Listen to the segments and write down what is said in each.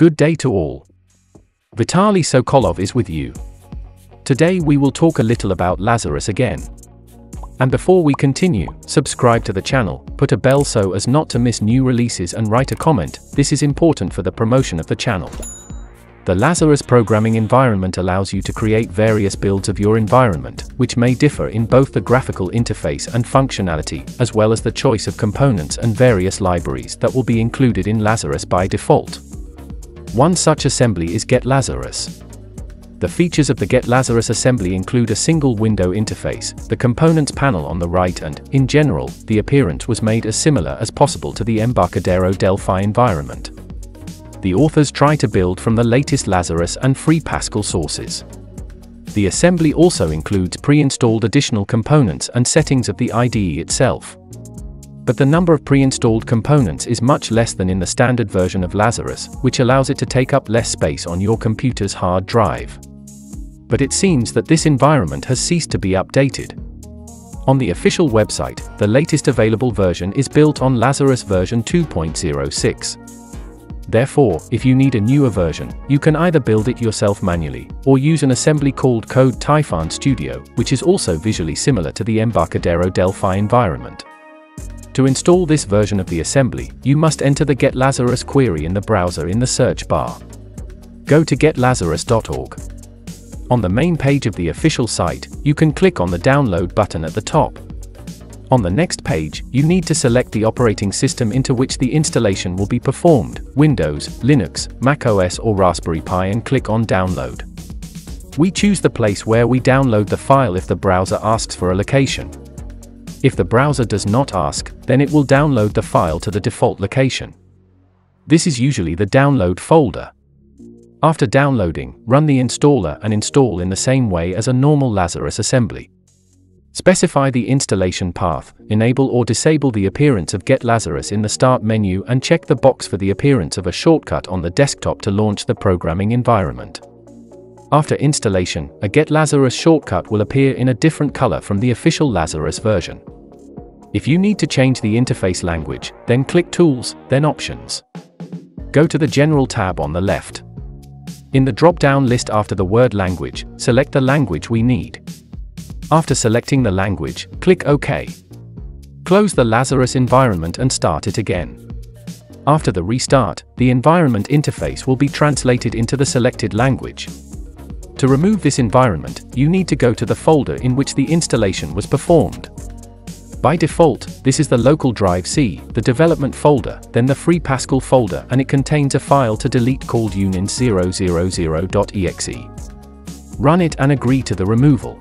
Good day to all. Vitaly Sokolov is with you. Today we will talk a little about Lazarus again. And before we continue, subscribe to the channel, put a bell so as not to miss new releases and write a comment. This is important for the promotion of the channel. The Lazarus programming environment allows you to create various builds of your environment, which may differ in both the graphical interface and functionality, as well as the choice of components and various libraries that will be included in Lazarus by default. One such assembly is GetLazarus. The features of the GetLazarus assembly include a single window interface, the components panel on the right and, in general, the appearance was made as similar as possible to the Embarcadero Delphi environment. The authors try to build from the latest Lazarus and FreePascal sources. The assembly also includes pre-installed additional components and settings of the IDE itself. But the number of pre-installed components is much less than in the standard version of Lazarus, which allows it to take up less space on your computer's hard drive. But it seems that this environment has ceased to be updated. On the official website, the latest available version is built on Lazarus version 2.06. Therefore, if you need a newer version, you can either build it yourself manually, or use an assembly called Code Typhon Studio, which is also visually similar to the Embarcadero Delphi environment. To install this version of the assembly, you must enter the GetLazarus query in the browser in the search bar. Go to getlazarus.org. On the main page of the official site, you can click on the download button at the top. On the next page, you need to select the operating system into which the installation will be performed, Windows, Linux, Mac OS or Raspberry Pi, and click on Download. We choose the place where we download the file if the browser asks for a location. If the browser does not ask, then it will download the file to the default location. This is usually the download folder. After downloading, run the installer and install in the same way as a normal Lazarus assembly. Specify the installation path, enable or disable the appearance of GetLazarus in the Start menu, and check the box for the appearance of a shortcut on the desktop to launch the programming environment. After installation, a GetLazarus shortcut will appear in a different color from the official Lazarus version. If you need to change the interface language, then click Tools, then Options. Go to the General tab on the left. In the drop-down list after the word Language, select the language we need. After selecting the language, click OK. Close the Lazarus environment and start it again. After the restart, the environment interface will be translated into the selected language. To remove this environment, you need to go to the folder in which the installation was performed. By default, this is the local drive C, the development folder, then the FreePascal folder, and it contains a file to delete called uninstall.exe. Run it and agree to the removal.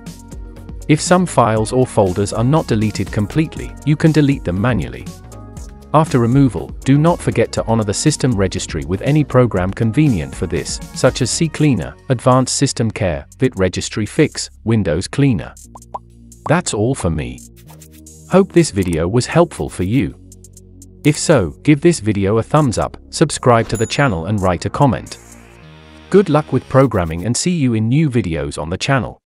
If some files or folders are not deleted completely, you can delete them manually. After removal, do not forget to honor the system registry with any program convenient for this, such as CCleaner, Advanced System Care, Vit Registry Fix, Windows Cleaner. That's all for me. Hope this video was helpful for you. If so, give this video a thumbs up, subscribe to the channel and write a comment. Good luck with programming and see you in new videos on the channel.